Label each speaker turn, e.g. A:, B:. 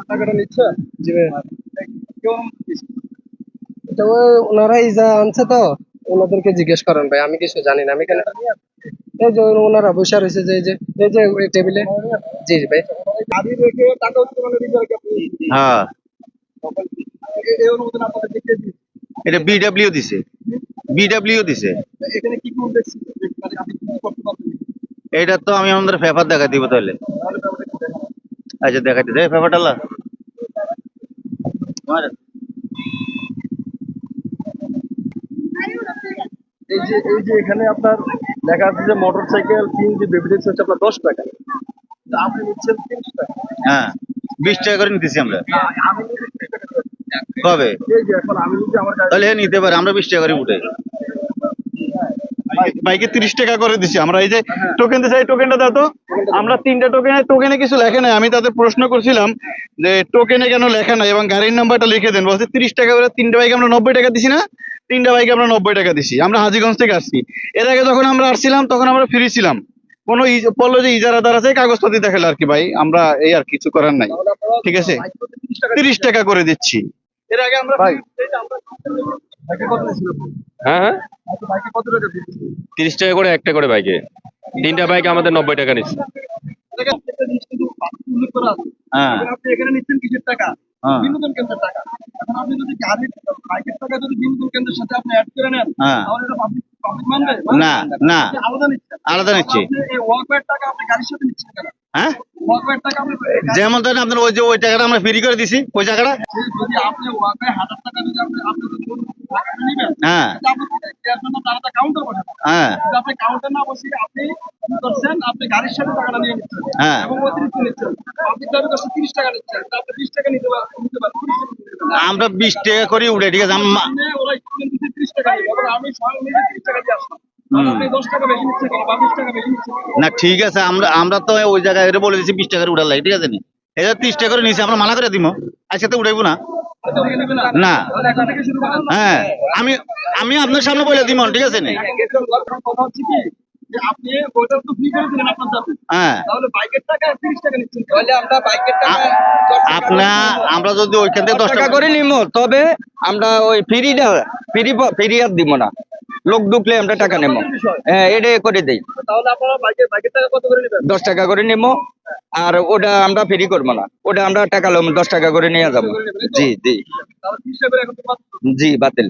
A: টাকাটা নিচ্ছে। জি ভাই। এটা ওনারাই যা আনছে তো, ওনাদেরকে জিজ্ঞেস করেন ভাই, আমি কিছু জানি না। আমি কেন, এই যে ওনারা বসে রয়েছে, যে এই যে ওই টেবিলে। জি ভাই। গাড়ি রেখে টাকা উত্তোলনের বিষয়ে
B: হ্যাঁ,
A: এই অনুমোদন আপনাদের দিকে দিচ্ছে।
B: এটা বিডব্লিউ দিছে, বিডব্লিউ দিছে।
A: এখানে কি কোন দেখছি, মানে আপনি কি করতে পারবেন?
B: এটা তো আমি আমাদের পেপার দেখা দিব তাহলে।
A: তাহলে ব্যাপারটা একটু দেখান।
B: আচ্ছা দেখাইতে দে পেপারটা লা।
A: এই যে এখানে আপনার লেখা আছে যে মোটরসাইকেল সিএনজি বেবি ট্যাক্স হচ্ছে আপনার 10 টাকা, তা আপনি নিচ্ছেন 30 টাকা।
B: হ্যাঁ, 20 টাকা করে নিতেছি আমরা।
A: আমি যদি 30 টাকা করে দিই,
B: কবে?
A: এই যে এখন আমি যদি আমার গাড়ি
B: তাহলে নিতে পারে, আমরা 20 টাকা করে উঠে বাইকে 30 টাকা করে দিছি আমরা। এই যে টোকেন দিছে, এই টোকেনটা দাও তো। আমরা 3টা টোকেনে কিছু লেখা নাই। আমি তাদের প্রশ্ন করছিলাম যে টোকেনে কেন লেখা নাই এবং গাড়ির নাম্বারটা লিখে দেন। বলছে 30 টাকা করে। 3টা বাইকে আমরা 90 টাকা দিছি না? 3টা বাইকে আমরা 90 টাকা দিছি। আমরা হাজীগঞ্জ থেকে আসছি। এর আগে যখন আমরা আসছিলাম তখন আমরা ফ্রি ছিলাম। কোনো বললো যে ইজারাদার আছে, কাগজপত্র দেখালে আর কি ভাই, আমরা এই আর কিছু করার নাই। ঠিক আছে, 30 টাকা করে দিচ্ছি। এর আগে আমরা
A: ভাই
C: হ্যাঁ হ্যাঁ,
A: বাইকে কত টাকা দিচ্ছি?
C: 30 টাকা করে একটা করে বাইকে। 3টা বাইকে আমাদের 90 টাকা নিচ্ছে।
A: উল্লেখ করা আছে।
B: হ্যাঁ
A: এখন আপনি এখানে নিচ্ছেন কিসের টাকা?
B: হ্যাঁ
A: বিনোদন কেন্দ্রের টাকা। এখন আপনি যদি গাড়ির বাইকের টাকা যদি বিনোদন কেন্দ্রের সাথে আপনি অ্যাড করে নেন,
B: হ্যাঁ।
A: তাহলে এটা পাবলিক মানবে?
B: না না,
A: আপনি আলাদা নিচ্ছেন।
B: আলাদা নিচ্ছি।
A: আপনি এই ওয়াকওয়ের টাকা আপনি গাড়ির সাথে নিচ্ছেন কেন?
B: হ্যাঁ,
A: ওয়াকওয়ের টাকা আপনি
B: যেমন ধরেন আপনার ওই যে ওই টাকাটা আমরা ফ্রি করে দিছি, ওই টাকাটা।
A: যদি আপনি ওয়াকওয়ে 1000 টাকা যদি আপনি যদি টাকা নেবেন,
B: হ্যাঁ
A: এটা আপনি এর জন্য আলাদা কাউন্টার বসাতে হবে।
B: হ্যাঁ
A: কিন্তু আপনি কাউন্টার না বসিয়ে আপনি কি করছেন, আপনি গাড়ির সাথে টাকাটা নিয়ে নিচ্ছেন
B: হ্যাঁ।
A: এবং অতিরিক্ত নিচ্ছেন। পাবলিক দাবি করছে 30 টাকা নিচ্ছেন, তা আপনি 20 টাকা নিতে পারেন, 30 টাকা নিতে পারেন।
B: আমরা 20 টাকা করে উঠে। ঠিক আছে,
A: ওরা স্টুডেন্ট দিতে 30 টাকা নিবে, এবং আমি স্বয়ং নিজে 30 টাকা দিয়ে আসলাম। তাহলে আপনি 10 টাকা বেশি নিচ্ছেন কেন, বা 20 টাকা বেশি নিচ্ছেন কেন?
B: না ঠিক আছে, আমরা আমরা তো ওই জায়গায় এটা বলে দিচ্ছি 20 টাকা করে উঠার লাগে। ঠিক আছে নি, এটা 30 টাকা করে নিয়েছি, আমরা মানা করে দিব। আজকে তো উঠাইবো না।
A: হয়তো নিয়ে নেবে না।
B: না।
A: তাহলে এখন থেকে শুরু করেন।
B: হ্যাঁ, আমি আমি আপনার সামনে বলে দিব। ঠিক আছে নি।
A: কথা হচ্ছে কি, যে আপনি ওইটা তো ফ্রি করে দিলেন আপনার যাবে,
B: হ্যাঁ,
A: তাহলে বাইকের টাকা 30 টাকা নিচ্ছেন। তাহলে আমরা বাইকের টাকা
B: আমরা যদি ওইখান থেকে 10
D: টাকা
B: টাকা
D: করে নিব, তবে আমরা ওই ফ্রি আর দিব না। লোক ঢুকলে আমরা টাকা নেবো। হ্যাঁ, এটা করে দেই।
A: তাহলে আপনারা বাইকের টাকা কত করে নেবেন?
D: 10 টাকা করে নেবো। আর ওটা আমরা ফ্রি করবো না, ওটা আমরা টাকা লোম 10 টাকা করে নিয়ে যাবো। জি জি
A: তাহলে 30 টাকা করে এখন তো
D: জি, বাতিল।